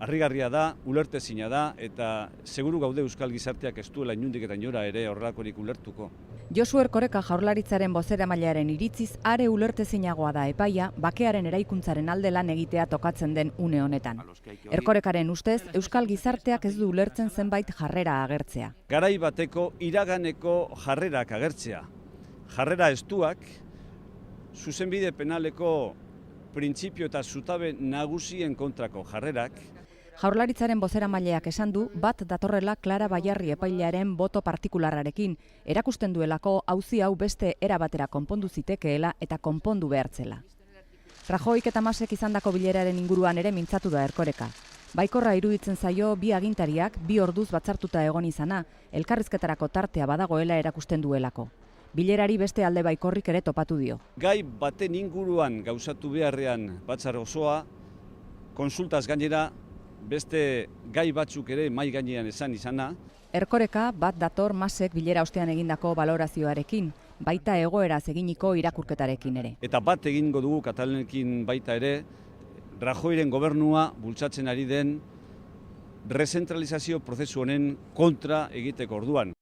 harrigarria da, ulertezina da, eta seguru gaude euskal gizarteak ez duela inundik eta inora ere horrelakorik ulertuko. Josu Erkoreka Jaurlaritzaren bozeramailearen iritziz are ulertezinagoa da epaia bakearen eraikuntzaren alde lan egitea tokatzen den une honetan. Erkorekaren ustez, euskal gizarteak ez du ulertzen zenbait jarrera agertzea. Garai bateko iraganeko jarrerak agertzea. Jarrera estuak, zuzenbide penaleko printzipio eta zutabe nagusien kontrako jarrerak. Jaurlaritzaren bozeramaileak esan du bat datorrela Klara Baiarri epailearen boto partikularrarekin, erakusten duelako auzi hau beste era batera konpondu zitekeela eta konpondu behartzela. Rajoik eta Masek izandako bileraren inguruan ere mintzatu da Erkoreka. Baikorra iruditzen zaio bi agintariak 2 orduz batzartuta egon izana, elkarrizketarako tartea badagoela erakusten duelako. Bilerari beste alde baikorrik ere topatu dio. Gai baten inguruan gauzatu beharrean batzar osoa, konsultaz gainera, beste gai batzuk ere mai gainean esan izana. Erkoreka bat dator Masek bilera ostean egindako balorazioarekin, baita egoeraz eginiko irakurketarekin ere. Eta bat egingo dugu Katalanekin baita ere, Rajoiren gobernua bultzatzen ari den rezentralizazio prozesu honen kontra egiteko orduan.